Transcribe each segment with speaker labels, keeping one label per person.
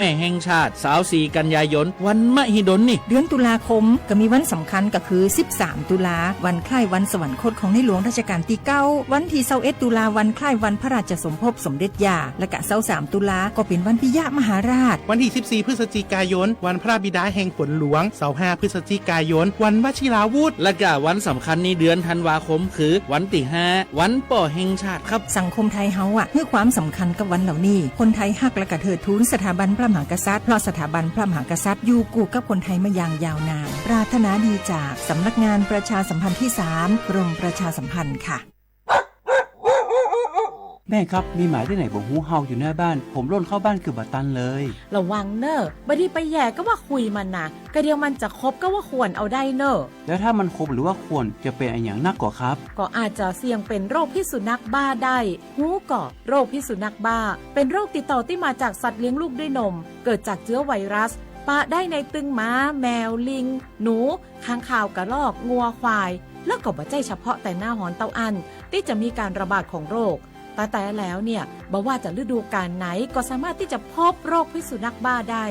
Speaker 1: แม่แห่งชาติ24กันยายนวันมหิดลนี่
Speaker 2: เดือนตุลาคมก็มีวันสำคัญก็คือ13ตุลาวันคล้ายวันสวรรคตของในหลวงรัชกาลที่9วันที่21ตุลาวันคล้ายวันพระราชสมภพสมเด็จย่าและก็23ตุลาก็เป็นวันปิยมหาราช
Speaker 3: วันที่14พฤศจิกายนวันพระบิดาแห่งฝนหลวง25พฤศจิกายนวันวชิราวุธ
Speaker 1: และก็วันสำคัญในเดือนธันวาคมคือวันที่5วันป่อแห่งชาติครับ
Speaker 2: สังคมไทยเฮาให้ความสำคัญกับวันเหล่านี้คนไทยฮักและก็เทิดทูนสถาบันพระมหากษัตริย์เพราะสถาบันพระมหากษัตริย์อยู่คู่กับคนไทยมาอย่างยาวนานปรารถนาดีจากสำนักงานประชาสัมพันธ์ที่3กรมประชาสัมพันธ์ค่ะ
Speaker 4: แม่ครับมีหมาที่ไหนบอกหูเห่าอยู่หน้าบ้านผมร่นเข้าบ้านคือบัตันเลย
Speaker 5: ระวังเนอะบดีไปแย่ก็ว่าคุยมันนะกระเดียวมันจะคบก็ว่าควรเอาได้เนอะ
Speaker 4: แล้วถ้ามันคบหรือว่าควรจะเป็นอย่างนักกว่าครับ
Speaker 5: ก็อาจจะเสี่ยงเป็นโรคพิษสุนัขบ้าได้หูก่อโรคพิษสุนัขบ้าเป็นโรคติดต่อที่มาจากสัตว์เลี้ยงลูกด้วยนมเกิดจากเชื้อไวรัสปะได้ในตึงม้าแมวลิงหนูค้างคาวกระรอกงัวควายแล้วก็บ่ใช่เฉพาะแต่หน้าหอนเตาอันที่จะมีการระบาดของโรคแต่แล้วเนี่ยบ่ว่าจะฤดูกาลไหนก็สามารถที่จะพบโรคพิษสุนัขบ้าได้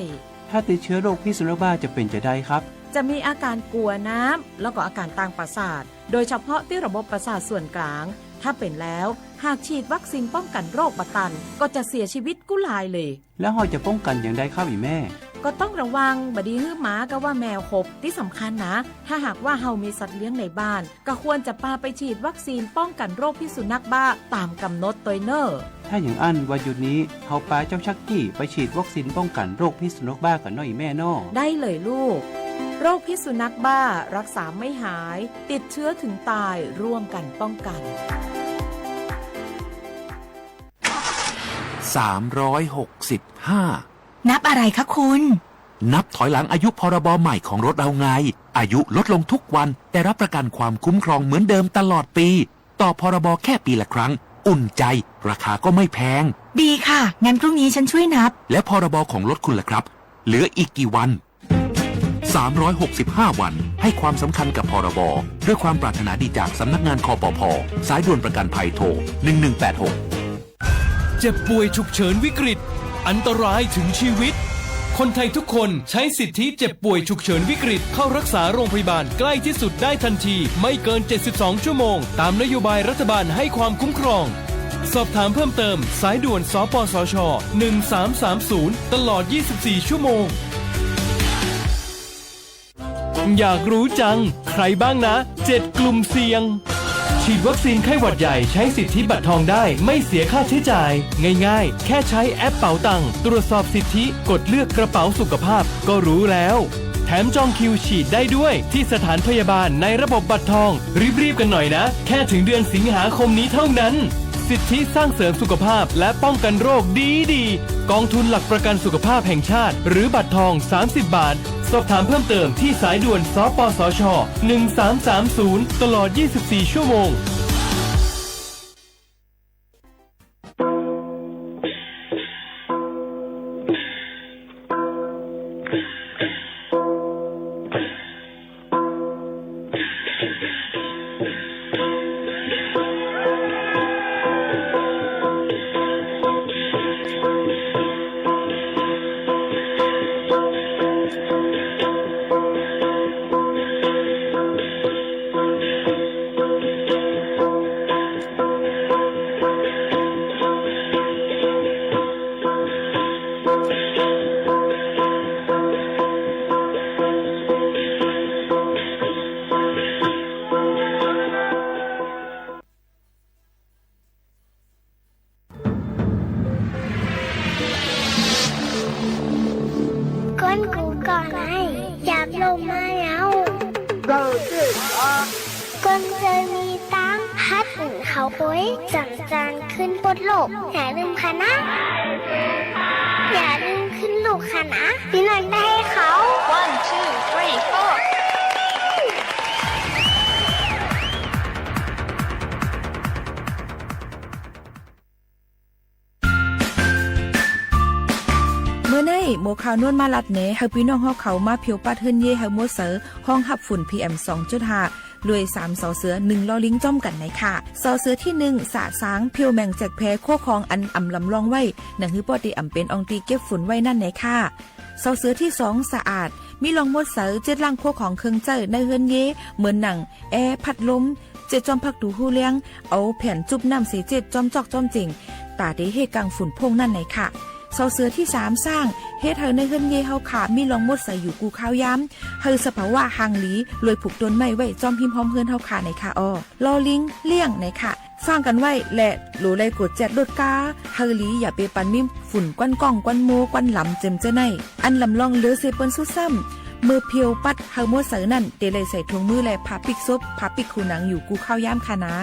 Speaker 4: ถ้าติดเชื้อโรคพิษสุนัขบ้าจะเป็นจะได้ครับ
Speaker 5: จะมีอาการกลัวน้ำแล้วก็อาการทางประสาทโดยเฉพาะที่ระบบประสาทส่วนกลางถ้าเป็นแล้วหากฉีดวัคซีนป้องกันโรคบะตันก็จะเสียชีวิตกุหลายเลย
Speaker 4: แล้วเราจะป้องกันอย่างไรครับอีแม่
Speaker 5: ก็ต้องระวังบดีฮื้อหมาก็ว่าแมวขบที่สำคัญนะถ้าหากว่าเฮามีสัตว์เลี้ยงในบ้านก็ควรจะพาไปฉีดวัคซีนป้องกันโรคพิษสุนัขบ้าตามกำหนดตัวเนอร์
Speaker 4: ถ้าอย่างอันวันหยุดนี้เฮาพาเจ้าชักกี้ไปฉีดวัคซีนป้องกันโรคพิษสุนัขบ้ากันหน่อยแม่นอ
Speaker 5: ได้เลยลูกโรคพิษสุนัขบ้ารักษาไม่หายติดเชื้อถึงตายร่วมกันป้องกัน
Speaker 6: 365นับอะไรคะคุณ
Speaker 7: นับถอยหลังอายุพรบใหม่ของรถเราไงอายุลดลงทุกวันแต่รับประกันความคุ้มครองเหมือนเดิมตลอดปีต่อพรบแค่ปีละครั้งอุ่นใจราคาก็ไม่แพง
Speaker 6: ดีค่ะงั้นพรุ่งนี้ฉันช่วยนับ
Speaker 7: และพรบของรถคุณล่ะครับเหลืออีกกี่วัน365วันให้ความสำคัญกับพรบด้วยความปรารถนาดีจากสำนักงานคปภ.สายด่วนประกันภัยโทร1186
Speaker 8: เจ็บป่วยฉุกเฉินวิกฤตอันตรายถึงชีวิตคนไทยทุกคนใช้สิทธิเจ็บป่วยฉุกเฉินวิกฤตเข้ารักษาโรงพยาบาลใกล้ที่สุดได้ทันทีไม่เกิน72ชั่วโมงตามนโยบายรัฐบาลให้ความคุ้มครองสอบถามเพิ่มเติมสายด่วนสปสช1330ตลอด24ชั่วโมงอยากรู้จังใครบ้างนะ7กลุ่มเสี่ยงฉีดวัคซีนไข้หวัดใหญ่ใช้สิทธิบัตรทองได้ไม่เสียค่าใช้จ่ายง่ายๆแค่ใช้แอปเป๋าตังค์ตรวจสอบสิทธิกดเลือกกระเป๋าสุขภาพก็รู้แล้วแถมจองคิวฉีดได้ด้วยที่สถานพยาบาลในระบบบัตรทองรีบๆกันหน่อยนะแค่ถึงเดือนสิงหาคมนี้เท่านั้นสิทธิสร้างเสริมสุขภาพและป้องกันโรคดีกองทุนหลักประกันสุขภาพแห่งชาติหรือบัตรทอง30 บาทสอบถามเพิ่มเติมที่สายด่วนสปสช1330ตลอด24ชั่วโมง
Speaker 9: ขึ้นบนโลกอย่าลืมค่ะนะอย่าลืมขึ้นลูกค่ะนะพี่นันได้ให้เขา
Speaker 10: 1 2 3 4
Speaker 2: เมื่อในโมข่าวนวลมาลัดเนให้พี่น้องเฮาเขามาเพียวปัดเฮิรนเย่ให้มัวเสอห้องหับฝุ่น PM 2.5 รวย3 ซอเสือ 1 ลอลิงจ้อมกันในค่ะซอเสือที่ 1 สะสางเพียวแมงแจกแพ้โคคองอันอ่ำลำลองไว้หนังฮือปอดีอ่ำเป็นอองตีเก็บฝุ่นไว้นั่นในค่ะซอเสือที่ 2 สะอาดมีรองมดเสือเจ็ดล่างโคของเครื่องเจอในเฮือนเย่เหมือนหนังแอพัดลมเจ็ดจอมพักดูหูเลี้ยงเอาแผ่นจุบน้ำสีเจ็ดจอมจอกจอมจริงตาเดเฮกังฝุ่นพงนั่นไหนค่ะซอเสือที่ 3 สร้างเฮ็ดเฮาในเฮือนเย่เฮาขามีรองมดใส่อยู่กูข้าวย้ำเฮาสภาวะหางหลีลอยผูกต้นไม้ไว้จอมพิมพ์พร้อมเฮือนเฮาขาในค่ะอ้อลอลิงเลี่ยงในค่ะฟังกันไว้และโหลไลกดแจดลดกาเฮาหลีอย่าไปปันมิมฝุ่นกวนก้องกวนโมกวนหลำเจมเจ้าในอันลำลองเหลือเซเปิ้นสุดซ้ำมือเพียวปัดเฮาโมเสือนั่นเตเลยใส่ถุงมือและพาปิกซบพาปิกคูหนังอยู่กูข้าวย้ำค่ะนะ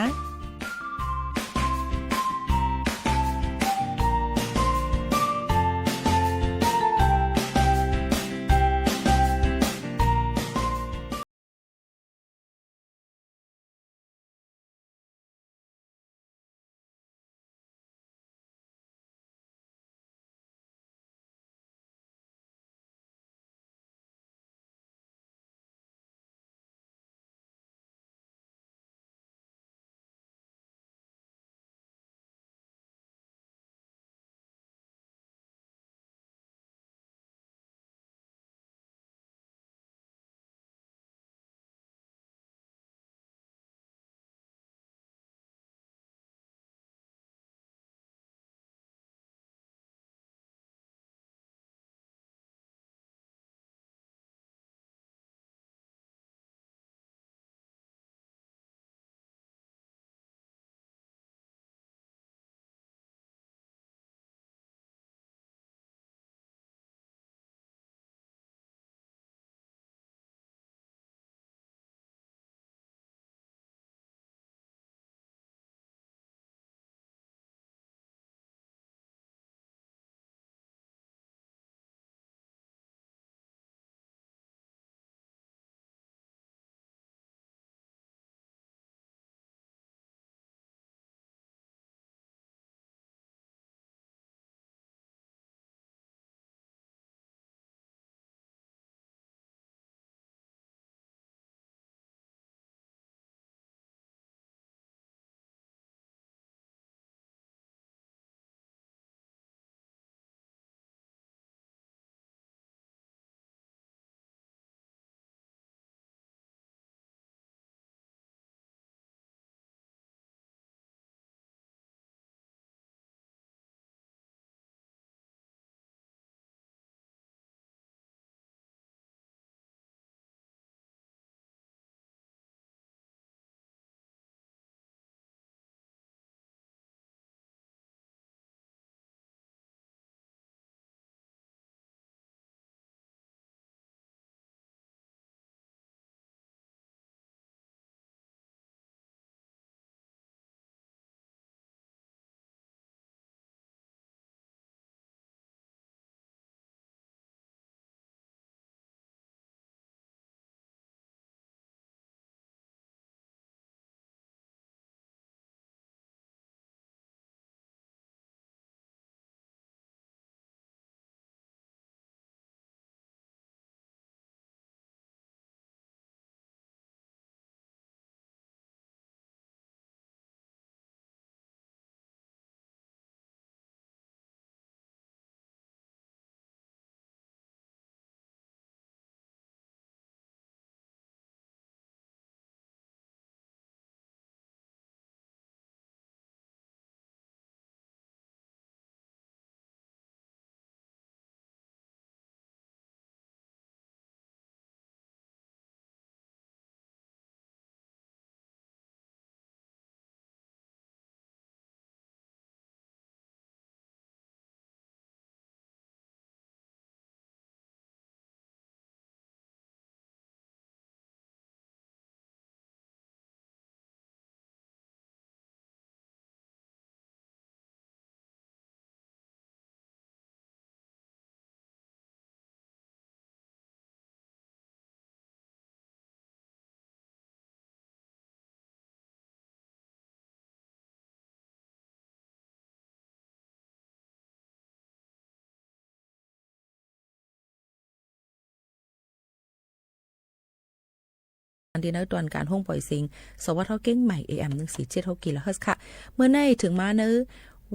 Speaker 11: ดีเนอร์ตอนการห้องปล่อยสิงสวัสดิ์เท่าเก้งใหม่ AM 147กิโลเฮิรตซ์ค่ะเมื่อในถึงมาเนอ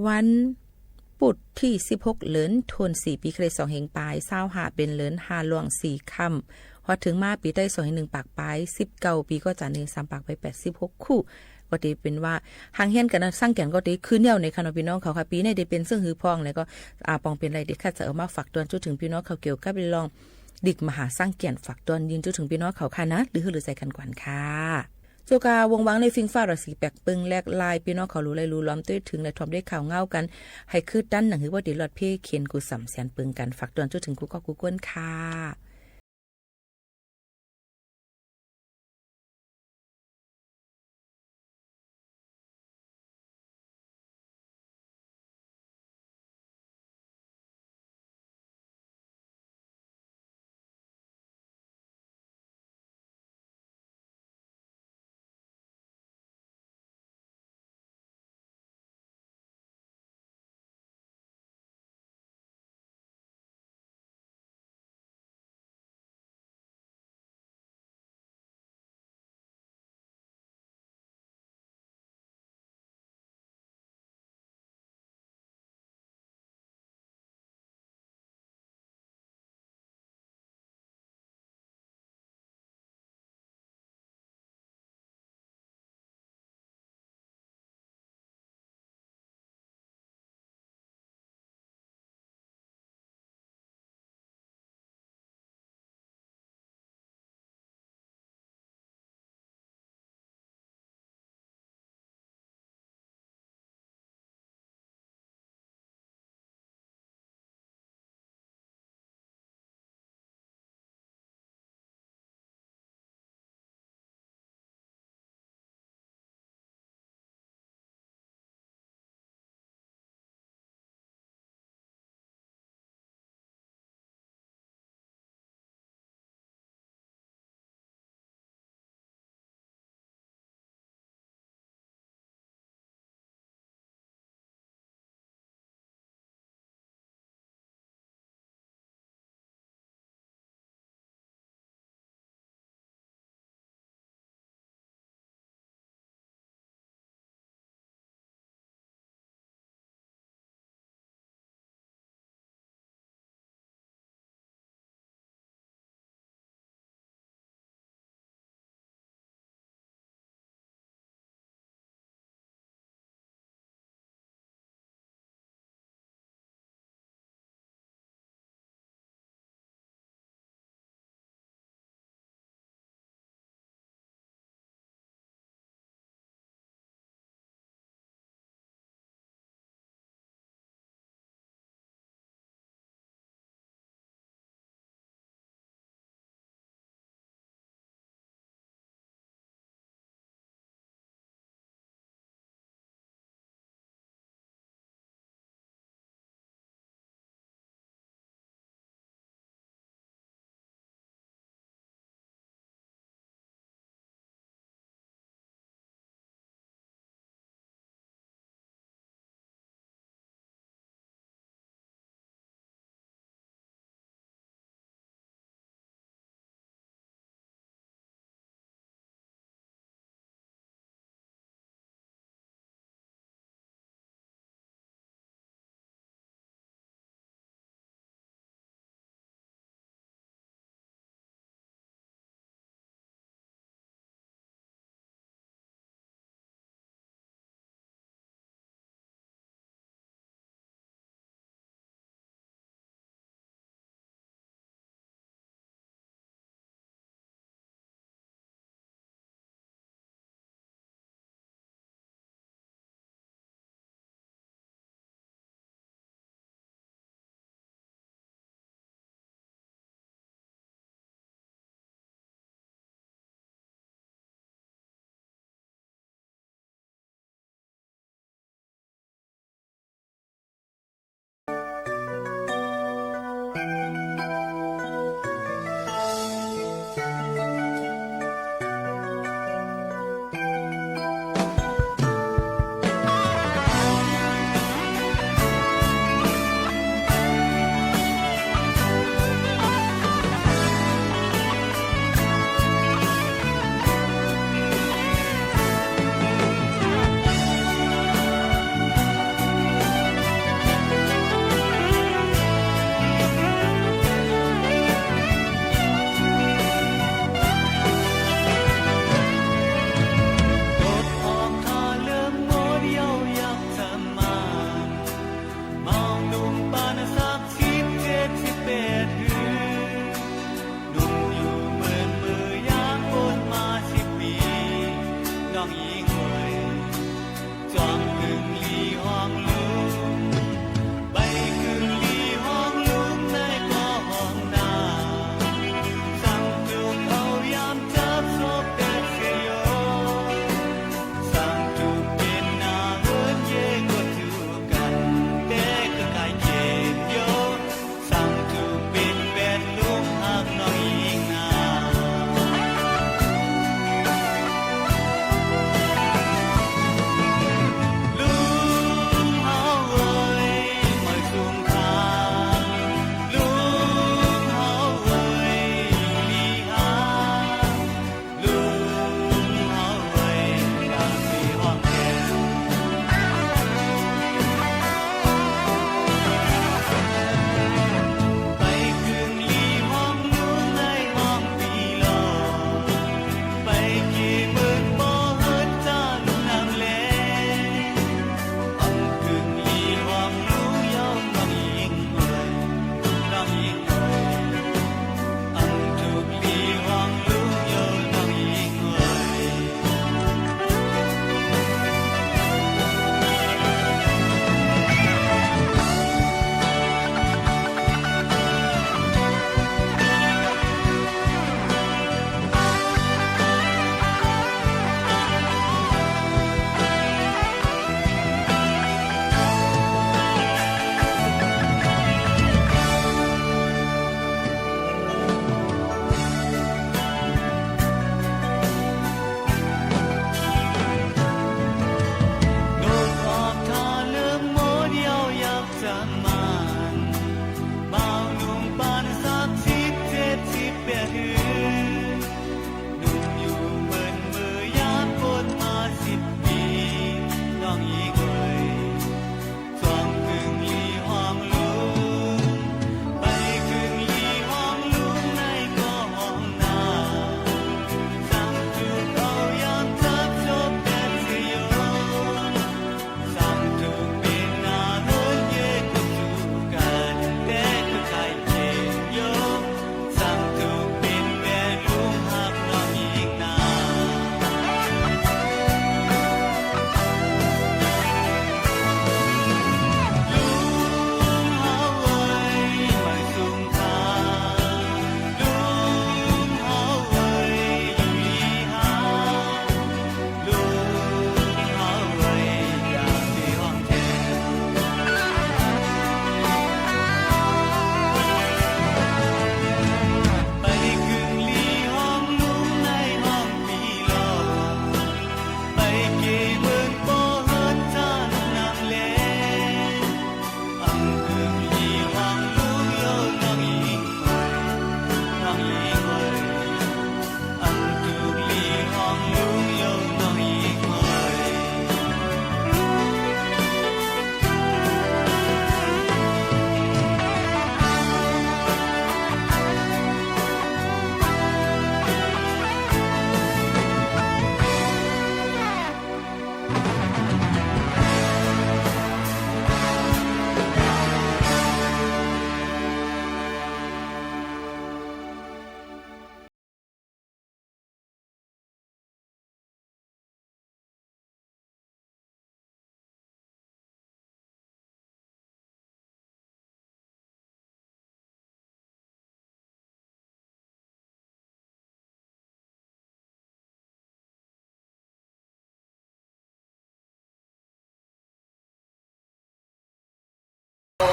Speaker 11: วันปุดที่16เหลือนทวน4ปีคริสต์2เฮงปลาย25เป็นเหลือน5หลวง4ค่ำพอถึงมาปีใต้2เฮง1ปากปลาย19ปีก็จะ1 3ปากไป86คู่ก็ดีเป็นว่าหางเฮียนกันสร้างแก่นก็ดีคืนเดียวในคณะพี่น้องเขาค่ะปีนี้ได้เป็นซึ่งหือพองแล้วก็ปองเป็นไรเด็กค่ะจะเอามาฝากตอนจุดถึงพี่น้องเขาเกี่ยวกับลองดิกมหาสร้างแก่นฝากตอนยินจุดถึงพี่น้องเขาค่ะนะหรือใจกันก่อนค่ะโจกาวงวังในฟิงฟ้าราศีแปลกปึงแลกลายพี่น้องเขารู้เลยรู้ล้อมด้วยถึงในทอมได้ข่าวเงากันให้คืดดันหนังหือว่าดีหลอดเพ่เขียนกูสำแสนปึงกันฝากตอนจุดถึงกูก็กูก้นค่ะ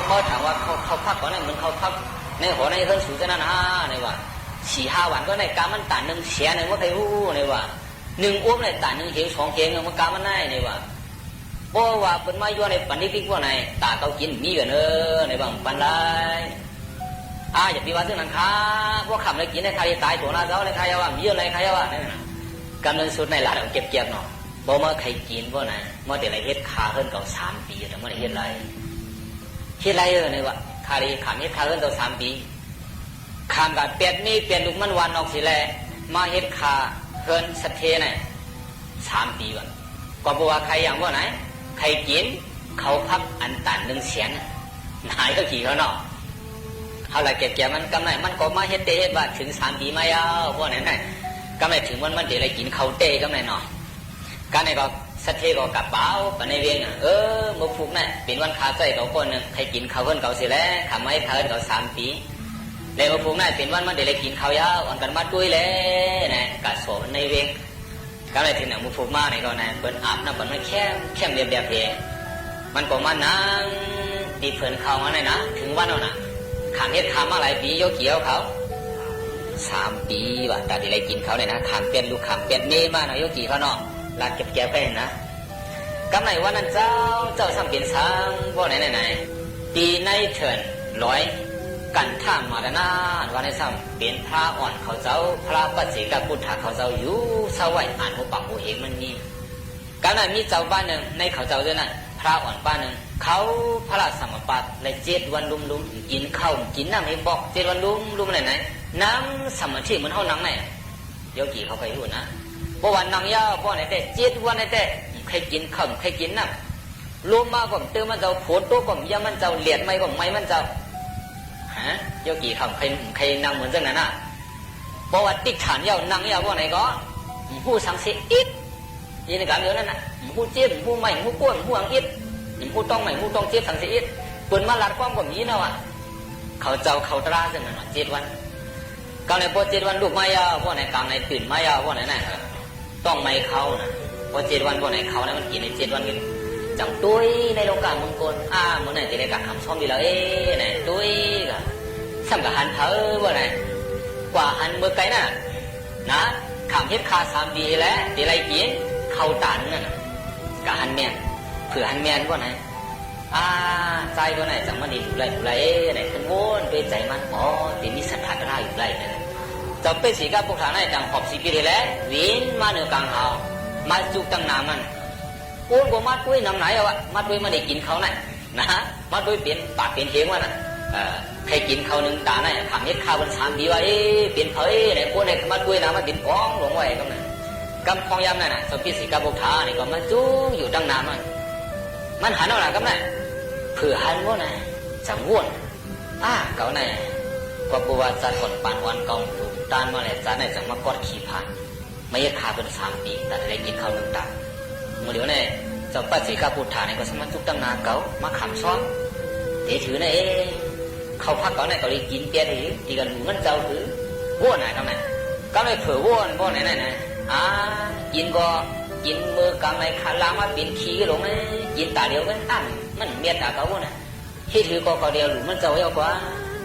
Speaker 12: เขาถามว่าเขาพักก่อนเนี่ยเหมือนเขาพักในหอในเฮือนสูงจะนั่นนะเนี่ยว่า4-5 วันก็ในการมันตันหนึ่งเสียหนึ่งว่าใครรู้เนี่ยว่า1 อ้วมในตันหนึ่งเหว2 เหวมันการมันได้เนี่ยว่าเพราะว่าเป็นมาอยู่ในปันที่พิกว่าไหนตาเขากินมีกันในบางปันได้อย่าไปว่าซึ่งนั้นค่ะพวกขำเลยกินในใครตายตัวน่าเจ้าในใครว่ามีอะไรใครว่าเนี่ยกำลังสุดในหลานเก็บๆเนาะบ่มาใครกินพวกไหนเมื่อเดี๋ยวไรเฮ็ดขาเฮิรนเก่า3 ปีแต่เมื่อไรเฮ็ดไรเนี่ยว่าคารีขามเฮ็ดขาเฮิรนเก่า3 ปีขามกับเป็ดนี่เปลี่ยนลูกมันวันออกสิแลมาเฮ็ดขาเฮิรนสะเทเนี่ย3 ปีวะก็บอกว่าใครอย่างว่าไหนใครกินเขาพักอันตัน1 เสียงนายก็ขี่เขาเนาะเขาละเก็บมันกำไรมันก็มาเฮ็ดเตะบ้าถึง3 ปีไม่เอาพวกนั้นกำไรถึงมันเดี๋ยวไรกินเขาเตะกำไรเนาะการในก็สะเทก็กระเป๋าปในเวียงมาผูกน่ะเป็นวันขาใจเขาคนนึงใครกินเขาเพิ่นเขาเสียแล้วขำไม่เพิ่นเขา3 ปีเลยมาผูกน่ะเป็นวันมันเดี๋ยวไรกินเขายาวอันกันมาด้วยเลยนะกระโสในเวียงก็เลยถึงหนังมาผูกมาในก็นะเปิ้นอาบน้ำเปิ้นมันแค่เรียบเพมันก็มานั่งดีเพิ่นเข้ามาเลยนะถึงวันแล้วนะขามเฮ็ดขามมาหลายปีโยเกี่ยวเขา3 ปีว่ะแต่ที่ไรกินเขาเลยนะขามเปลี่ยนลูกขามเปลี่ยนเมมาหน่อยโยกี่เขาเนาะลาดเก็บไปนะกำไรวันนั้นเจ้าซ้ำเป็นซ้ำพวกไหนปีในเถิน100กันท่ามาดนาวันในซ้ำเป็นพระอ่อนเขาเจ้าพระปัจเจกพุทธเขาเจ้าอยู่สวัยอ่านหัวปักหัวเหงมันนี่กำไรมีเจ้าบ้านหนึ่งในเขาเจ้าด้วยนั่นพระอ่อนบ้านหนึ่งเขาพระสมปัตและ7 วันลุมกินข้าวกินน้ำให้บอก7 วันลุมไหนน้ำสมาธิเหมือนเท่านังไหนโยกี่เขาไปรู้นะเพราะวันนางยาเพราะไหนแต่7 วันไหนแต่ใครกินข้าวใครกินน้ำรวมมาก็เติมมันเจ้าโผล่ตัวก็ยามันเจ้าเหลียดไม่ก็ไม่มันเจ้าโยกี่คำใครนางเหมือนจังนั้นน่ะเพราะว่าติ๊กฐานยาวนางยาเพราะไหนก็ผู้สังเสอิดยินดีกับเยอะนั่นน่ะผู้เจ็บผู้ใหม่ผู้ก้นผู้อังอิดผู้ต้องใหม่ผู้ต้องเจ็บสังเสอิดเปิดมาลัดความแบบนี้นะวะเขาเจ้าเขาตราจังนั้น7 วันกลางในพอ7 วันลูกมายาเพราะไหนกลางในตื่นมายาเพราะไหนน่ะต้องไม่เขานะพอ7 วันเพราะไหนเขานะมันกินใน7 วันกันจังตุ้ยในโลกามังกรเมื่อไหร่จะได้กักคำซ้อมดีแล้วไหนตุ้ยก็ซ้ำกับหันเผาว่าไหนกว่าหันเมื่อไกลน่ะนะขามเฮ็ดคา3 ปีแล้วตีไรกินเข้าตันน่ะกับหันแมนเผื่อหันแมนว่าไหนใจว่าไหนจังมันดีอยู่ไรไหนขึ้นโวนด้วยใจมันตีมีสัทธาก็ได้อยู่ไรนะจะเป็นสีกับพวกฐานไหนจังขอบสีปีแล้ววินมาเหนือกลางหาวมาจุกตั้งนามันโอนก็มาด้วยน้ำไหนมาด้วยมาได้กินเขาไหนนะมาด้วยเปลี่ยนปากเปลี่ยนเทียงว่าน่ะใครกินเขา1 ตาไหนขำเฮ็ดข้าวมัน3 ปีว่าเปลี่ยนเผยไหนโอนไหนมาด้วยน้ำมาติดป้องหลงไว้ก็ไหนกำคองยำนั่นน่ะสปิสิกาบุกฐานนี่ก็มาจู้อยู่ตั้งน้ำมันหันเอาหน่ะก็ไหนเผื่อหันว่าไหนจังวนเก่าไหนก็ปูว่าจัดคนปานวันกองถูกตานมาเลยจัดไหนจังมากอดขี่ผ่านไม่ยขาเป็น3 ปีแต่ได้กินข้าว1 ตาเมื่อเดี๋ยวเนี่ยเจ้าปัจเจกพุทธาเนี่ยก็สามารถจุกตั้งนาเก่ามาขำซ้อมถือเนี่ยเขาพักเก่าเนี่ยก็เลยกินเตี้ยถือตีกันหมูมันเจ้าถือวัวไหนทำไมก็เลยเผื่อวัวไหนกินก็กินมือกำไรขาล้างมาเป็นขี้หลงเลยกินตาเดียวกันมันเมียตาเก่าวัวน่ะที่ถือก็เดียวหลุมมันเจ้าเยอะกว่า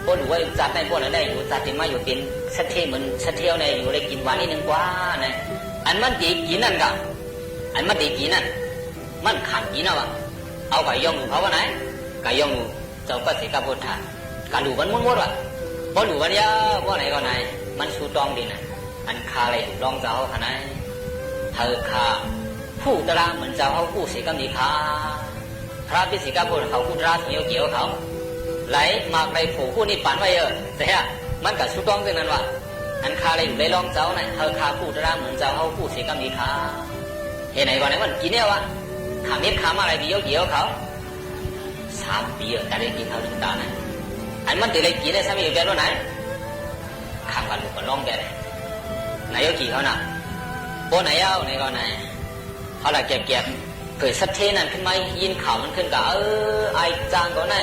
Speaker 12: พอหลุมว่าจัดในพวกนั้นได้อยู่จัดที่มาอยู่เป็นสะเทียเหมือนสะเทียวในอยู่ได้กินหวานนิดนึงกว่านะอันมันดีกินนั่นก็อันมันดีกินนั่นมันขันกินเอาเอาไก่ย่องดูเขาว่าไหนไก่ย่องดูเจ้าปัจเจกพุทธาการดูมันม้วนว่ะพอดูมันยาว่าไหนก็ไหนมันชูตองดินะอันคาอะไรดูรองเจ้าขนาดเธอคาผู้ตราเหมือนเจ้าเขาผู้เสียกรรมดีคาพระพิสิกาพุทธเขาผู้ตราเกี่ยวเขาไหลมากในผู้ผู้นี่ปั่นไว้แต่มันกับชูตองดินั้นว่ะอันคาอะไรอยู่ในรองเจ้าไหนเธอคาผู้ตราเหมือนเจ้าเขาผู้เสียกรรมดีคาเห็นไหนก่อนไหนมันกินเนี่ยวะขาเม็ดขาอะไรเกี่ยวเขา3 ปีแต่ได้กินเขาถึงตาไหนอันมันตีได้กินได้สามีอยู่แบบไหนข้างกันลูกก็ร้องแบบไหนเอากี่เขาน่ะโบไหนเอาไหนก่อนไหนเขาละเก็บเผยสัตเทนั่นขึ้นมายินข่าวมันขึ้นกับไอจางก็ไหน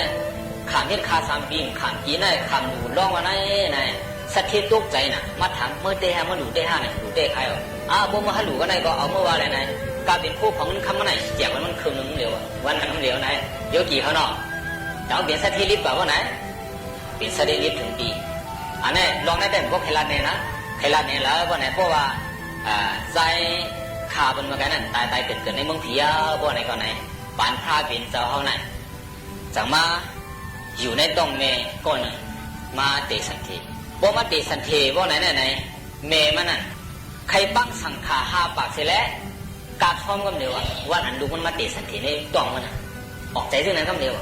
Speaker 12: ขามเม็ดขา3 ปีขามกินได้ขามดูร้องว่าไหนสัตเทตกใจน่ะมาถามเมื่อเตะมาดูเตะ5ไหนดูเตะใครบ่มาหาหลูก็ไหนก็เอาเมื่อวานไหนการเป็นคู่ของมันคำมันไหนแจกมันคืนนึงเดียววันนั้นเดียวไหนเดี๋ยวกี่เขาเนาะ จะเอาเปลี่ยนสถิลิปแบบว่าไหนเปลี่ยนสถิลิปถึงปีอันนี้ลองได้แต่พวกไขลัดเนี่ยนะไขลัดเนี่ยแล้วว่าไหนเพราะว่าใจขาเป็นเหมือนกันนั่นตายเป็นเกิดในเมืองผีพวกไหนก็ไหนปานพระเป็นเจ้าเฮาไหนจังมาอยู่ในตรงเมก็หนึ่งมาเตสันเทพวกมาเตสันเทพวกไหนไหนเมมันนั่นใครปั้งสังขา5 ปากเสร็จแล้วกาท้อมก็เดียวว่าอันดูมันมาเตสันเทในตรงมันออกใจซึ่งนั้นก็เดียว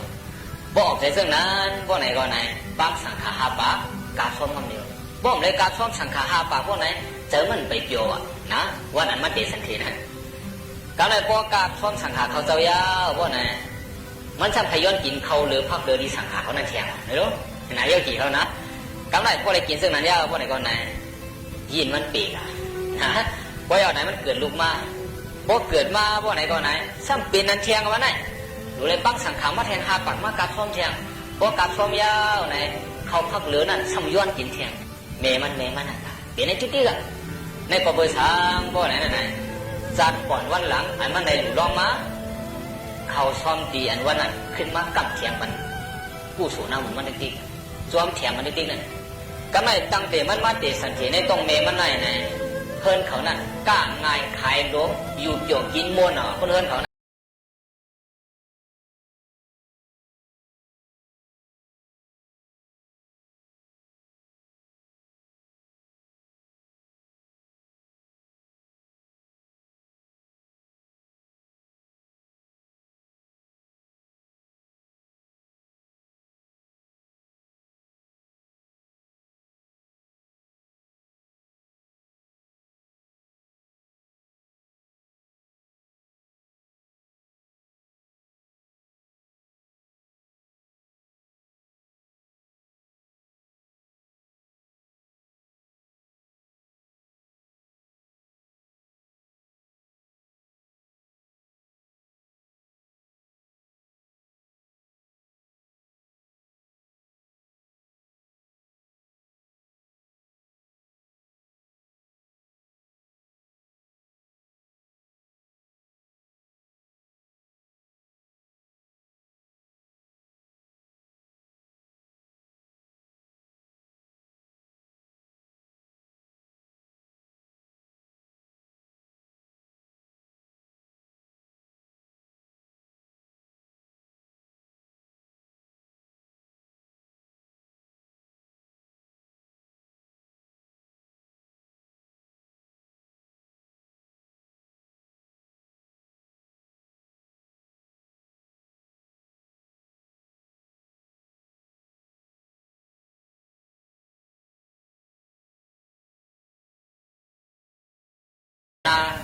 Speaker 12: บ่ออกใจซึ่งนั้นพวกไหนก็ไหนปั้งสังขา5 ปากกาท้อมก็เดียวบ่เลยกาท้อมสังขา5 ปากพวกไหนเจอมันไปเกี่ยวนะว่านั้นมาเตสันเทนะก็เลยพวกกาท้อมสังขาเขาเจ้ายาวพวกไหนมันช่างพยอนกินเขาหรือพักเดือดีสังขาเขานั่นแทงไม่รู้ไหนเยอะกี่เขานะกำไรพวกอะไรกินซึ่งนั้นยาวพวกไหนก็ไหนยินมันปีกนะพวกเอาไหนมันเกิดลูกมาพวกเกิดมาพวกไหนก็ไหนซ้ำปีนนั้นแทงกันวะไหนดูเลยปั้งสังขามาแทง5 ปากมากาท้อมแทงพวกกาท้อมยาวไหนเขาพักเหลือนั่นซ้ำย้อนกินแทงเมมันนั่นเปลี่ยนในจุดที่ละในปอบสามพวกไหนนั่นไหนจัดก่อนวันหลังอันมันในหลุดลองมาเขาซ้อมตีอันวันนั้นขึ้นมากับเทียงมันกู้สู่หน้าหมุนมันติ๊กซ้อมเทียงมันติ๊กนั่นก็ไม่ตั้งแต่มันมาเตะสันเทในตรงเมมันไหนเพิ่นเขานั่นก้างง่ายขายล้มอยู่เกี่ยวกินม้วนเพิ่นเขา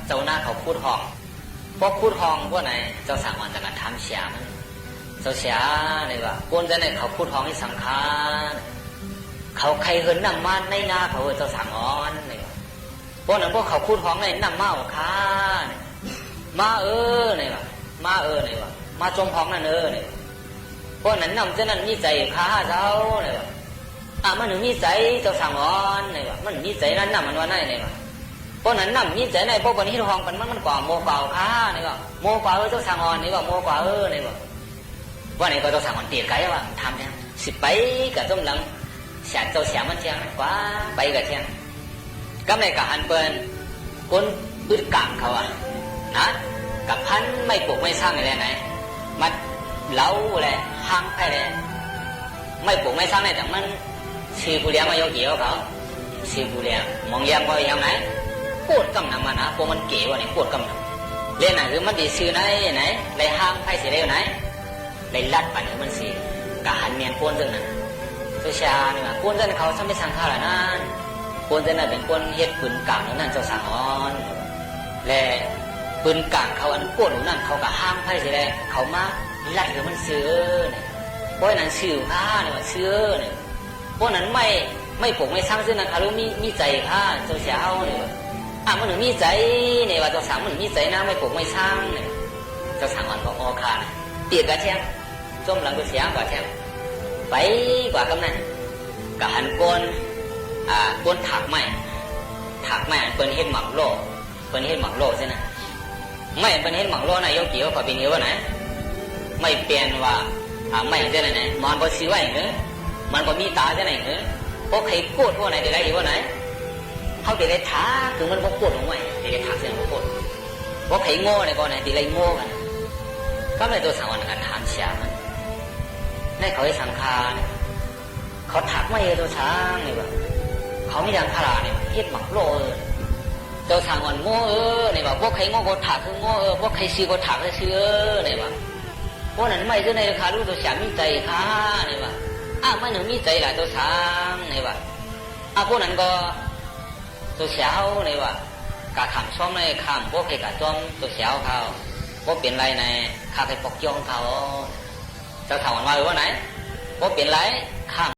Speaker 12: เจ้าหน้าเขาพูดห้องพวกพูดห้องพวกไหนเจ้าสั่งวันจากการทำเสียมันเจ้าเสียเลยว่าพวกเจ้าเนี่ยเขาพูดห้องที่สังขารเขาใครเหินนั่งมาในหน้าเขาเจ้าสั่งอ่อนเลยพวกนั้นพวกเขาพูดห้องในนั่งมาเอาค้ามาเลยว่ามาเลยว่ามาจมห้องนั่นเลยพวกนั้นนำเจ้านั้นมีใจค้าเจ้าเลยว่ามันหนึ่งมีใจเจ้าสั่งอ่อนเลยว่ามันมีใจนั้นนำมันว่าไหนเลยว่าพวกนั้นนำมีใจในพวกวันนี้ห้องกันมันกว่าโมกว่าค้าเลยว่าโมกว่าเจ้าสั่งอ่อนเลยว่าโมกว่าเลยว่าไหนก็เจ้าสั่งอ่อนเตี๋ยไก่ว่าทำเนี่ยสิไปกับต้มหลังเสียเจ้าเสียมันเที่ยงกว่าไปกับเที่ยงก็ในกับหันเปิลคนอึดกางเขานะกับพันไม่ปลูกไม่สร้างอะไรไหนมัดเล้าอะไรห้างไปเลยไม่ปลูกไม่สร้างในแต่มันชีบุเรียมาโยกี่เขาชีบุเรียมองยังก็ยังไหนปวดกำลังมันนะพวกมันเก๋วะเนี่ยปวดกำลังเรียนไหนคือมันดีซื้อไหนในห้างไปเสียเร็วไหนในลัดปันมันสีกับหันเมียนปวนซึ่งนั้นตัวชาเนี่ยปวนซึ่งเขาทำไม่สั่งข้าวหรอนั่นปวนซึ่งนั้นเป็นปวนเฮ็ดปืนกลางนั่นเจ้าสั่งอ่อนและปืนกลางเขาอันปวดหนูนั่นเขากับห้างไปเสียแล้วเขามาลัดคือมันซื้อเนี่ยเพราะนั้นซื้อผ้าเนี่ยมันซื้อเนี่ยเพราะนั้นไม่ปลูกไม่สร้างซึ่งนั้นเขารู้มีใจผ้าเจ้าเช้าเนี่ยมันถึงมีใจเนี่ยว่าเจ้าสั่งมันมีใจนะไม่ปลูกไม่สร้างเนี่ยเจ้าสั่งอ่อนบอกอคาเตียกระเทียมจมหลังก็เสียกว่าเทียมไปกว่ากำนันกับหันก้นถักไม้เปิ้นเฮ็ดหมักโลใช่ไหมไม่เปิ้นเฮ็ดหมักโลนายกเกี่ยวกับปีนี้ว่าไหนไม่เปลี่ยนว่า ไม่เท่าไหร่นะมันก็สิว่าอย่างเงี้ยมันก็มีตาเท่าไหร่เงี้ยพวกใครโกรธพวกไหนเดี๋ยวไรดีว่าไหนเขาเดี๋ยวไรท้าถึงมันก็โกรธลงไปเดี๋ยวไรท้าเสียงก็โกรธพวกใครโง่เนี่ยก็ไหนเดี๋ยวไรโง่กันก็ไม่ตัวสังวันกันถามเสียมันในเขาให้สังคาเนี่ยเขาถักไม่ตัวช้างเนี่ยแบบเขาไม่ยังพาราเนี่ยเฮ็ดหมักโลตัวสังวันโง่เนี่ยแบบพวกใครโง่ก็ถักคือโง่พวกใครซีก็ถักคือซีเนี่ยแบบพวกนั้นไม่ใช่ในราคารู้ตัวเสียมีใจค่ะเนี่ยแบบไม่หนึ่งมีใจหลายตัวช้างเนี่ยแบบพวกนั้นก็ตัวเสียวเนี่ยแบบกะขำซ้อมในขำพวกใครกะจ้อมตัวเสียวเขาพวกเปลี่ยนไรในข้าไปปกย่องเขาจะถามว่าว่าไหนพวกเปลี่ยนไรข้าม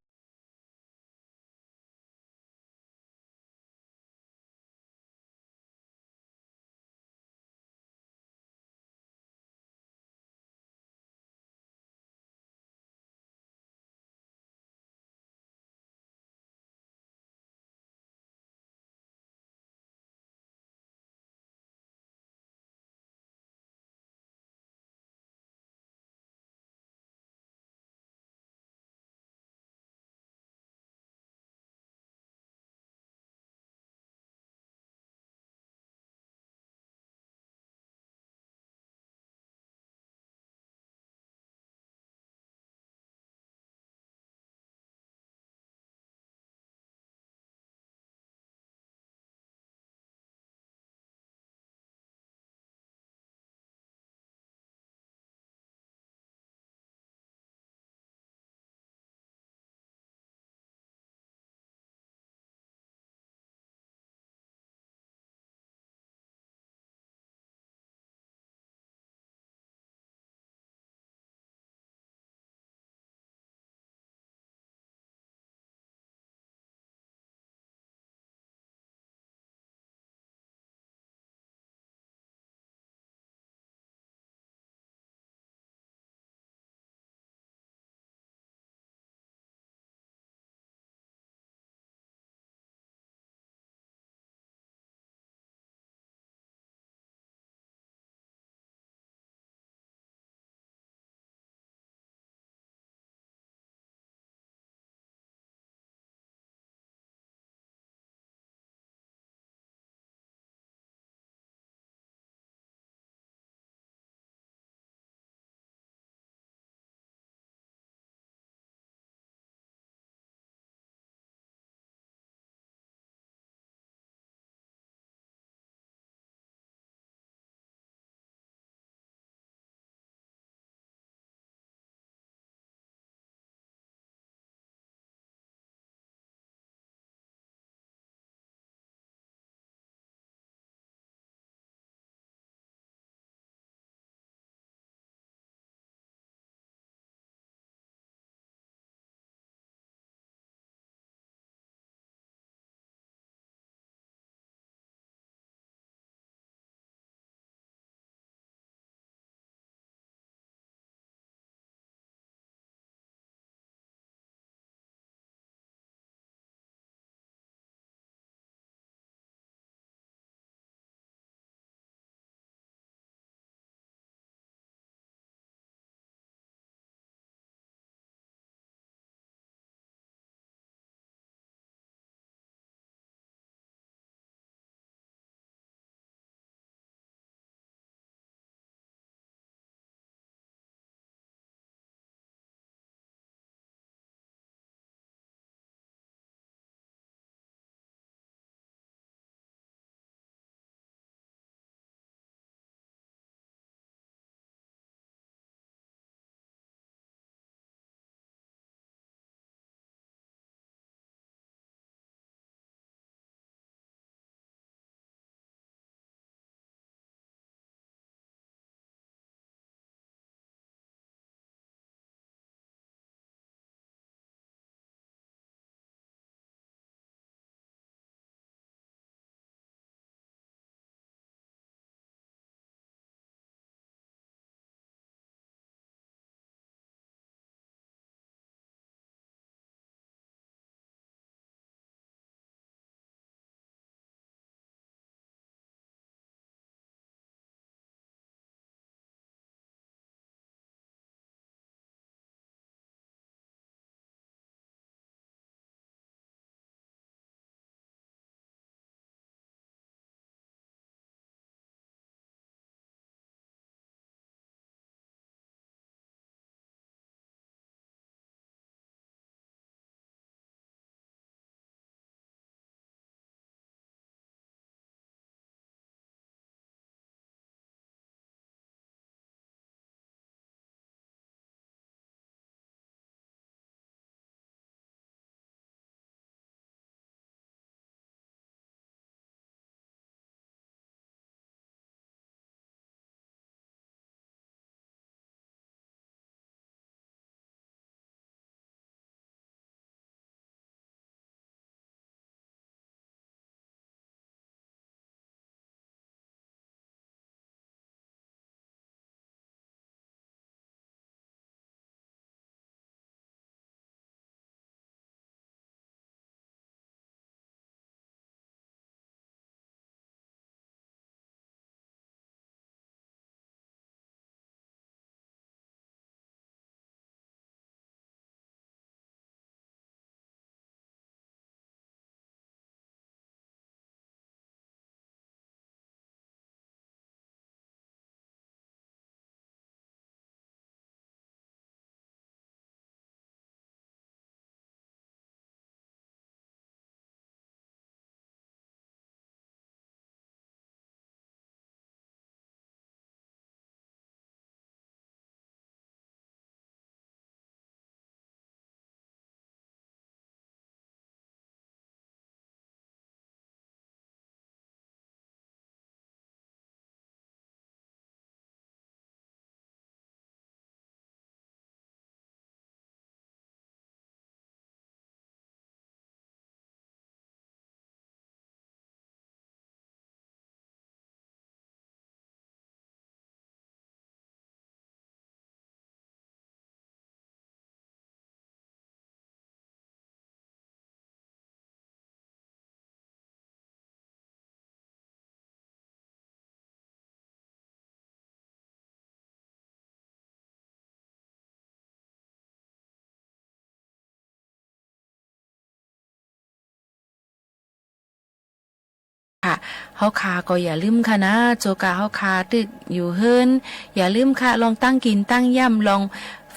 Speaker 11: ค่ะเฮาคาก็อย่าลืมค่ะนะโจกาเฮาคาตึกอยู่เฮิรนอย่าลืมค่ะลองตั้งกินตั้งย่ำลอง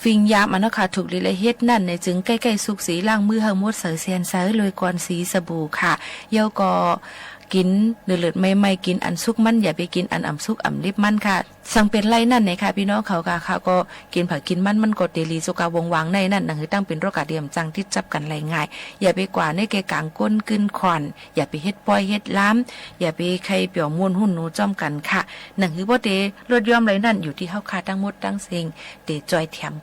Speaker 11: ฟิงยามอันเนาะค่ะถูกลิเลเฮ็ดนั่นในจึงใกล้ๆสุกสีล้างมือเฮาหมดเสือเซียนเสือเลยก่อนสีสบู่ค่ะเยาก็กินเลือดไม่กินอันสุกมันอย่าไปกินอันอ่ำสุกอ่ำลิบมันค่ะสังเป็นไรนั่นเนี่ยค่ะพี่น้องเขาค่ะก็กินผักกินมันกดเดลีสุกาวงวางในนั่นหนังคือตั้งเป็นโรคกาเดียมจังที่จับกันไรง่ายอย่าไปกว่าในเกกางก้นกึนขอนอย่าไปเฮ็ดปล่อยเฮ็ดล้ำอย่าไปใครเปี่ยวมวนหุ่นหนูจ้อมกันค่ะหนังคือบ่เดลดย่อมไรนั่นอยู่ที่เฮาค่ะทั้งหมดทั้งสิ่งเดจอยแถม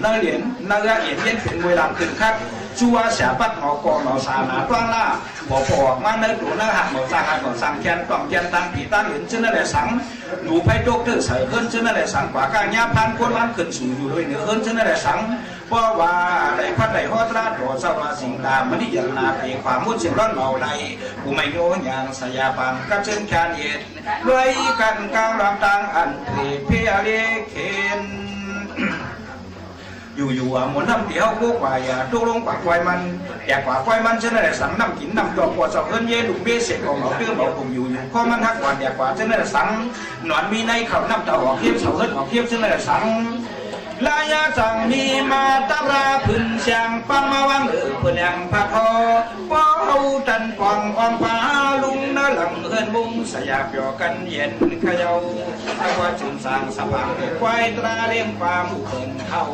Speaker 13: nơi liền nơi ra yến yên chuyển mùi làm từng khắc chua xả bắt ngõ cò ngõ xà ná toan la bỏ mang nơi đủ nơi hạt màu hạt màu sang chen toàn chen tăng kỳ tan yến chân nơi sáng đủ phải đốt tự sở hơn chân nơi sáng quả càng nhá pan quân lan khẩn sủ dù đôi nữa hơn chân nơi sáng qua và đại phát đại hót ra đổ sau là sinh đà mới đi dẫn là vì khóa muốn chuyện lót màu này của mày nhô nhàng xà ya pan các chân khan yết đôi cần cao làm tăng ăn thì phía lê khenอยู่หมุนน้ำเดียวกูกว่าตู้ลงกว่าควายมันแต่กว่าควายมันเช่นอะไรสังน้ำกินน้ำตัวปวดเสาเอิญเย่ลุงเบี้ยเสกของเขาเตื้อบอกผมอยู่ข้อมันทักกว่าแต่กว่าเช่นอะไรสังหนอนมีในเขาน้ำตาออกเทียบเสาเอิญออกเทียบเช่นอะไรสังลายาจังมีมาตาราพื้นเสียงปังมาวังพื้นยังพักคอป้อจันปองอ่อนฟ้าลุงน่าหลังเอิญมุงสยามเปียวกันเย็นขยาวถ้าว่าจุนสร้างสภาพควายตราเลี้ยงความเขินเข้า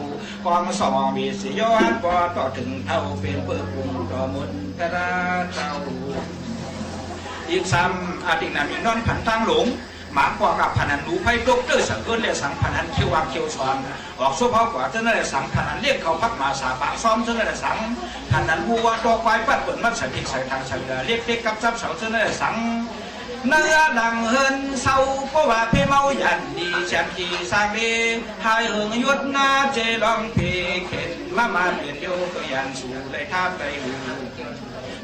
Speaker 13: กองสอมีสิย้อนพอต่อถึงเท่าเป็นเปิดปุ่มต่อมุนกระดาเจ้าอีกซ้ำอาทิตย์นั้นมีนอนผันทางหลงหมากว่ากับพนันรู้ไพ่ดกเตอร์สังเกินเลยสังพนันเขียววางเขียวสอนออกสู้เพราะกว่าเจ้านั่นแหละสังพนันเรียกเขาพักมาสาปะซ้อมเจ้านั่นแหละสังพนันวัวตัวควายปัดเปิดมัดใส่พริกใส่ทางใส่เรือเรียกเด็กกับซับเสาเจ้านั่นแหละสังเนื้อดังเฮินเศร้าเพราะว่าเพเมายันดีแชมพีสร้างเดหายเอิงยุดนาเจลองเพเข็นมาเปลี่ยนโยก็ยันสู่ได้ท่าไปหู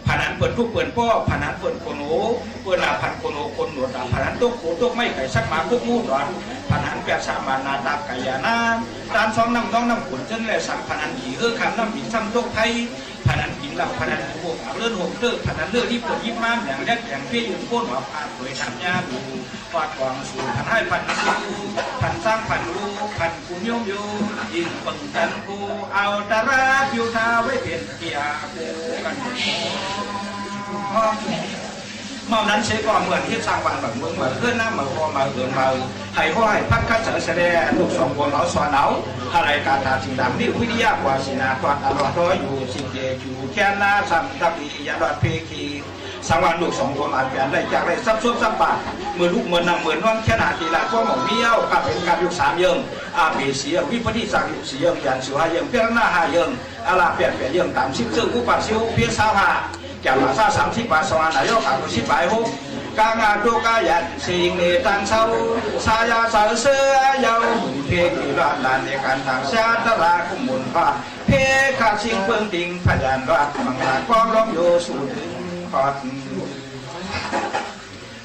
Speaker 13: พนันเปิดทุกเปิดพ่อพนันเปิดโคโนเปิดนาพันโคโนคนหนวดพนันตุกโคตุกไม่ไก่สักหมาคุกมูดอนพนันแปดสามานาตาไก่ยานาตามซ้อมน้ำขุนจนเลยสั่งพนันขี่คำน้ำหินซ้ำตุกไทยพนันหินเหล่าพนันพวกเลื่อนหงเตอร์พนันเลือดที่ปวดยิบม้ามอย่างแรกอย่างเพี้ยยืนโค่นหัวพาดเผยทำยาดูฟาดกวางสู่พันให้พันดูพันสร้างพันรู้พันกุญยมโยยิงปังกันกูเอาตาราพิวทาไว้เป็นเกียร์กูกันเมื่อนั้นเชก่อนเหมือนที่สร้างวันแบบเมืองเหมือนเพื่อนน้ำเหมือนพอมาเกินมาให้พ่อให้พักคัดเสด็จลูกสองคนเอาสอนเอาอะไรการทาสิ่งดำนี่วิทยากว่าสินาตอนอร่อยร้อยอยู่สิ่งเดียวอยู่แค่หน้าสัมทับปียาดอดเพคีสังวันลูกสองคนอาจเป็นได้จากได้ซับซ้อนซับบาเมื่อลูกเมื่อนำเหมือนว่างแค่นาทีละก็หมองเบี้ยวกับเป็นการยุกสามเยิมอาเบเสียวิปฏิสังยุกสี่เยิมยันสุหาเยิมเพียงหน้าหาเยิมอาลาเปลี่ยนเยิมตามชิบซึ่งอุปสิวเพียงสาวหาจากภาษา30 บาทสวรรค์นายกอาชีพไปหกกางาดูกายันสิ่งในตันเศร้าสายาสาวเสือยาวเพียงที่ร้านลานในการทางชาตราคุมุนฟ้าเพียขาดสิ่งเพิ่งติงพยานรักมังลาความร้องโยสูดถึงขอด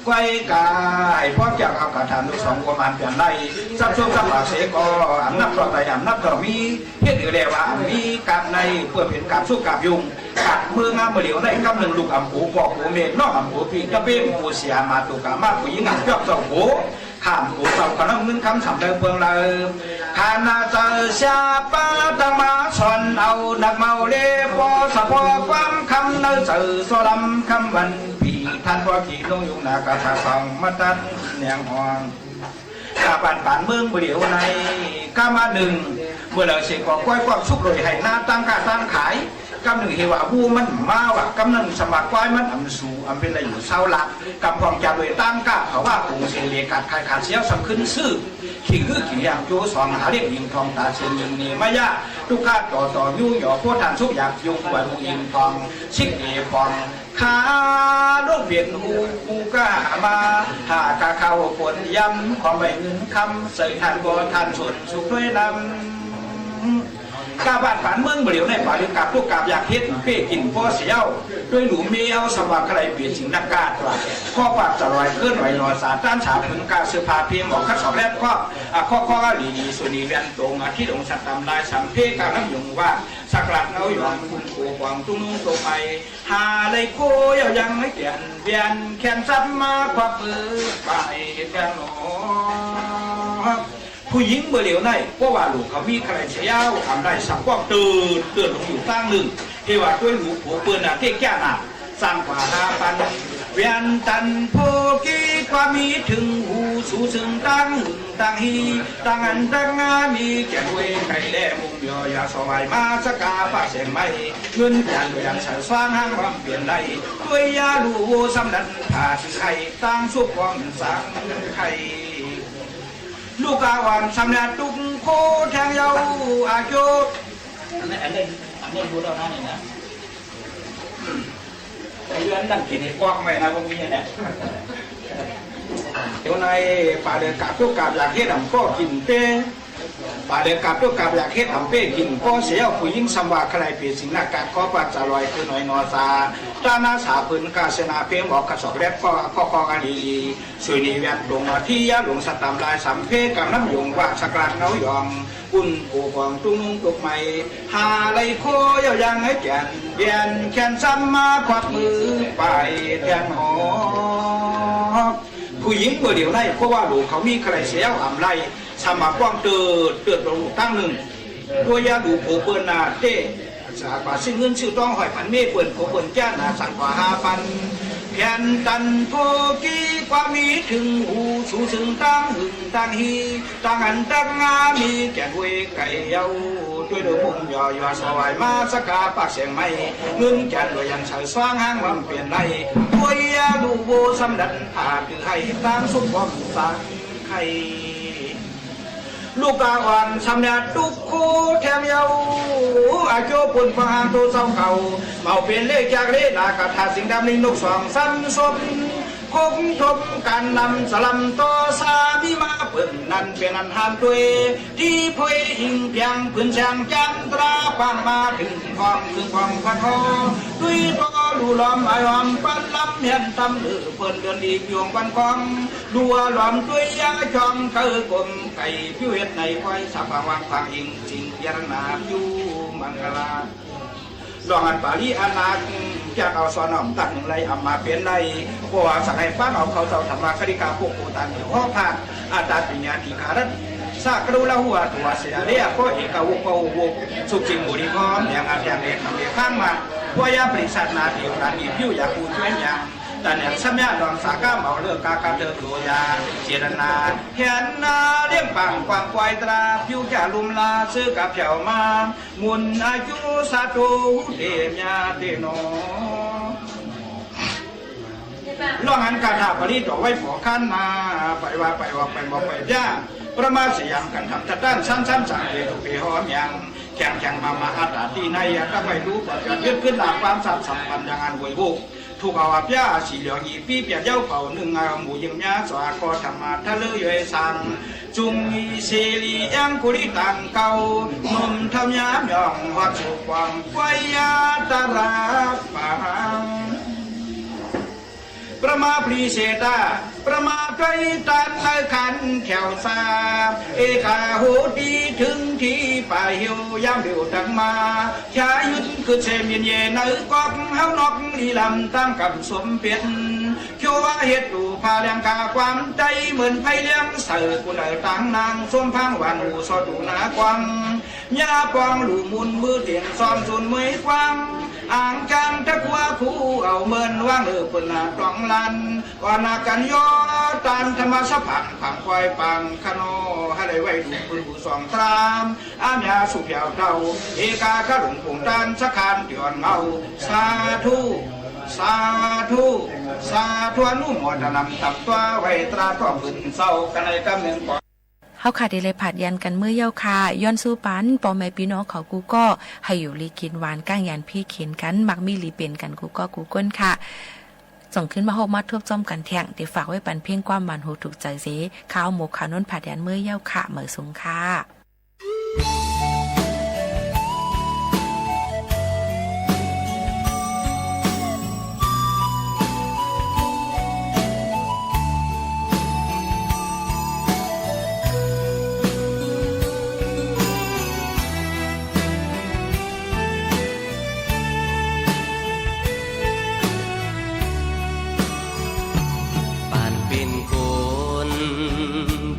Speaker 13: ไว้กายพ่อเจ้าเอากระทำลูกสองคนมันเปลี่ยนไรซับซ้อนซับปากเสกอันนับต่อไปอันนับต่อมีเพี้ยนอื่นเรียกว่ามีกับในเพื่อเป็นกับสู้กับยุงกับเมืองงามเหลียวในกำหนึ่งลูกอ่ำหูปอกหูเมฆนอกอ่ำหูปีกระเบ้หูเสียมาตุกามาผู้หญิงอ่ำยอบเจ้าหูข้ามหูเจ้าขนมเงินคำสำเร็จเพื่องเลยขานาเจอชาปาตังมาชนเอาดักเมาเล่ปอสะพอความคำเนื้อเจอสลัมคำวันปีท่านพ่อขี่ลงยุงนากาถาฟังมาตันแนงหองกาบันป่านเมืองเหลียวในกามาหนึ่งเมื่อเราเสกก้อยความสุกเลยให้หน้าตั้งกาตั้งขาย กำหนึ่งเฮวาบูมันมาว่ะกำหนึ่งสมัครไว้มันอำสูอำเป็นอะไรอยู่เศร้าหลักกำพองจะโดยตั้งก้าเขาว่าคงเสียเรียกัดใครขาดเสียวสำขึ้นซื่อขี่คือขี่ยางโจสองหาเรียกยิงทองตาเสียงยิงนี่ไม่ยากทุกข้าต่อยุ่งหย่อพวกทานสุกอยากยุ่งวันยิงทองชิกเอฟองขาลูกเบียนหูก้ามาหากาเข้าฝนย้ำความใบเงินคำใส่ทานบ่ทานส่วนสุขด้วยนำกาบ้านผ่านเมืองเบลียวในป่าลึกกับลูกกับอยากเฮ็ดเป้กินพ่อเสียวด้วยหนูเมียวสว่างใครเปลี่ยนสิ่งนักกาดว่าข้อปากจะลอยเคลื่อนไหวนอสาต้านฉาพึงกาเสื้อผ้าเพียงบอกคัดสอบแรกข้อดีส่วนนี้เวียนตรงที่หลงสัตตำลายสัมเพกาน้ำยงว่าสักหลักเงาหยองคุณโคกวางตุ้งตัวไปหาเลยโคยยังไม่เปลี่ยนเวียนแขนซับมาควักมือไปกันหนอผู้หญิงเบลียวในเพราะว่าลูกเขามีใครเสียาวทำได้สักกว้างตื่นลงอยู่ตั้งหนึ่งเทว่าด้วยลูกผัวเปื้อนเทแก่หนาสร้างกว่า5,000เวียนตันโพกีความมีถึงหูสูซึ่งตั้งฮีตั้งอันตั้งงามีแก่ด้วยไก่แล่มุงยอยาสวายมาสกาปะเสียงไม่เงินจานอย่างสายสว่างห้างความเปลี่ยนได้ด้วยยาลูสำนันผ่าถึงไข่ตั้งสุกความสังไข่ลูกกาวันสำนักตุกโคแทงเยาอาโยอันนี้พูดแล้วนะนี่นะไอ้เรื่องนั่งกินไอ้กว้างไปนะพวกนี้เนี่ยเดี๋ยวในป่าเดือดกับตุกกับอยากเฮ็ดอ่ำก็กินเป้ป่าเดือดกับตุกกับอยากเฮ็ดอ่ำเป้กินก็เสียผู้หญิงสำว่าใครเปลี่ยนสิ่งนักการข้อปัจจัยลอยคือหน่อยนอซาจ้านาสาพื้นกาเสนาเพียงบอกกระสอบแรกก็กันดีสวยนีเวียนลงมาที่ยาหลงสตำลายสัมเพกับน้ำยงว่าสกรัดเงาหยองอุ่นกูกองตุ้งตุกใหม่หาไรโคยยังให้แก่นเวียนแขนซ้ำมาควักมือไปแทนหอผู้หญิงเมื่อเดียวได้เพราะว่าลูกเขามีใครเสียวอ่ำไรสมัครกว้างเติดลงตั้งหนึ่งตัวยาดูโผเปิลนาเต้สากว่าซึ่งเงินชื่อต้องหอยพันเมฆเปิลโผเปิลแจ้นาสั่งกว่า5,000แผ่นตันโพกีความมีถึงหูสูซึ่งตั้งฮีตั้งอันตั้งงามีแก่ด้วยไก่เยาด้วยดมุงยอยสวายมาสกาปากเสียงไม่เงินแก่ด้วยยันเฉยสว่างห้างวันเปลี่ยนได้ตัวยาดูโบสำดันผ่าคือให้ตั้งสุขความตั้งไข่ลูกกาวันสำเนียงตุกโคแถมเยาอาโจปุ่นฟังตัวเศร้าเขาเมาเปลี่ยนเลขจากเลขนากาถาสิ่งดำลิงนกสองซ้ำสมคงทบการนำสลัมต่อสามีมาเปิ่นนั่นเป็นอันหามตัวที่พวยหิงเพียงพื้นช่างจันตราปังมาถึงความพันคอด้วยตัวดูล้อมไอหอมปันลำเห็นตำเดือเปิ่นเดินอีกยวงปันกองดัวล้อมด้วยยาจอมเกลือกลมไก่พิเวทในควายสับวางฟังอิงสิ่งยารนาอยู่มังกลาลองอันปาลีอานาจากเอาสอนอมตักหนึ่งไรเอามาเปลี่ยนไรเพราะว่าสักให้ป้าเอาเขาเจ้าธรรมะคดีกาพวกโคตันห้องพักอาตาปิญญาธิขารัตสากรูละหัวตัวเสียเรียก็เอกวุกสุขิงบุรีพร้อมอย่างอาจารย์เด็กทำเด็กข้างมาเพราะยาบริษัทนาเดียวกันอีพิวอยากพูดช่วยอย่างแต่เนี่ยสัมยาดอนสาก้าเมาเลือกกาเดินตัวยาเจรนาเห็นนาเลี้ยงปังกวางควายตราพิวจะลุมลาซื้อกับแถวมามุนอายุสาธุเดียาเตโนล่องอันกาถาปริตเอาไว้ขอขั้นมาไปว่าไปบอกไปย่าประมาเสียงกันทำจัดด้านสั้นสั่งเดียวไปหอมยังแข่งมาอาตาตีในก็ไม่รู้ว่าจะยึดขึ้นหลักความสัมพันธ์อย่างอันหวยบุกถูกเอาพิยาสีเหลืองอีปีเปียเย้าเป่าหนึ่งหมูยิงยาสวากอธรรมะทะเลยสังจุงมีเสรียังกุริตังเก่านมทำยามยองวัดสุกวังไฟยาตาลาปังประมาปรีเสตาประมาไกรตันขันแถวซาเอกาโหดีถึงที่ป่าเหี่ยวยามเดียวดังมาชายุนคือเชมีเยนกอกเฮานอกลีลำตั้งกับสมเปียนเชื่อว่าเหตุดูพาเลี้ยงกาความใจเหมือนไผ่เลี้ยงเสือกุหลาบต่างนางส้มพังวันหูสอดูนากวังยาปองหลูมุนมือเตียงซ้อมสุนมือกวางอ่างจังตะกัว ผู้เอาเมินว่างปนนาตองลันก่อนนากันย่อตานธรรมสะพังผังควายปังขโนให้ได้ไว้ดูปืนผู้สองตรามอาญาสุบยาวเท่าเอกาขลุงปุ่งตานสักคานเดือนเอาสาธุสาธุสาธุอนุโมทนาตับตัวไว้ตราต่อปืนเศร้ากันในกำเนิดก่อน
Speaker 11: เฮาค่ะได้เลยผัดยันกันเมื่อเย้าค่ะย้อนสู้ปันปอแม่พี่น้องเขากูก็ให้อยู่ลีกินหวานก้างยันพี่เข็นกันมักมีลีเป็นกันกูก็กูก้นค่ะส่งขึ้นมาโฮมาทบจอมกันแท่งเดี๋ยวฝากไว้ปันเพียงความมันหูถูกใจเสข้าวหมกข้าวน้นผัดยันเมื่อเย้าค่ะเหมือสูงค่ะ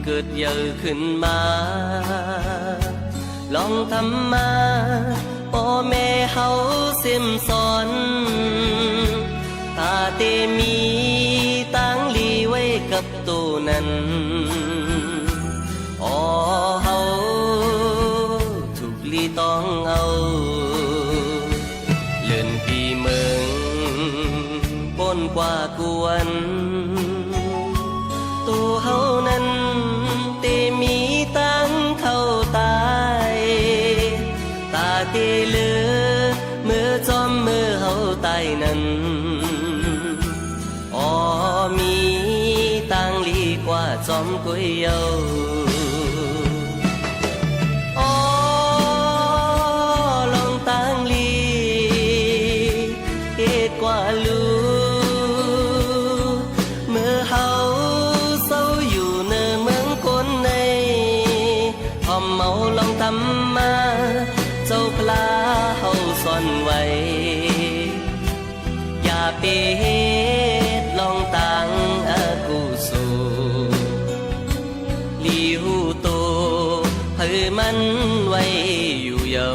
Speaker 14: เกิดเยอะขึ้นมาลองทำมาพ่อแม่เฮาเสียมสอนตาเตมีตั้งลีไว้กับตัวนั้นอ๋อเฮาถูกลีต้องเอาเลื่อนปีเมืองปนกว่ากวนตัวเฮานั้นเตมีตั้งเข้าตายตาเตเลือเมื่อจอมเมื่อเฮาตายนั้นอ๋อมีตั้งลีกว่าจอมกุยเยาอ๋อลองตั้งลีเอ็ดกว่าลูเมื่อเฮาเมาลองทำมาเจ้าพลาเฮาซ่อนไว้อย่าไปเฮ็ดลองตังอากูสูลีหูโตเพื่อมันไว้อยู่เยา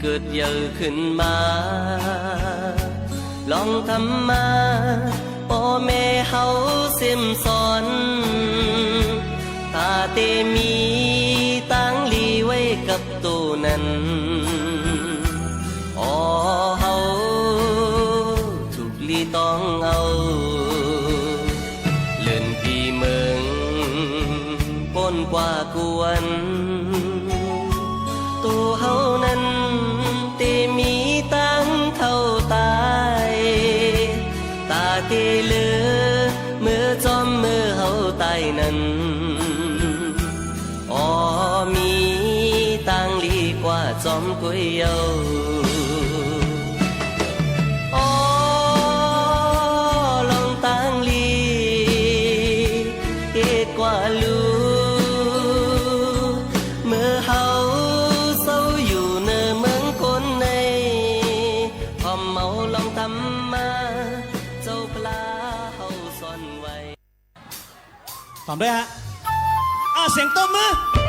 Speaker 14: เกิดเยอะขึ้นมาลองทำมาพ่อแม่เฮาเสียมสอนตาเตมีตั้งลีไว้กับตัวนั้นอ๋อเฮาถูกลีต้องเอาเลื่อนปีเมืองปนกว่ากวนตัวเฮานั้นเตมีตั้งเท่าตายตาเตเลือเมื่อจอมเมื่อเฮาตายนั้นอ๋อมีตั้งลีกว่าจอมกุยเยาอ๋อลองตั้งลีเอ็ดกว่าลูเมื่อเฮาเมาลองทำมาเจ้าปลาเฮาซ่อนไว้
Speaker 15: ตอบด้วยฮะเสียงตบมือ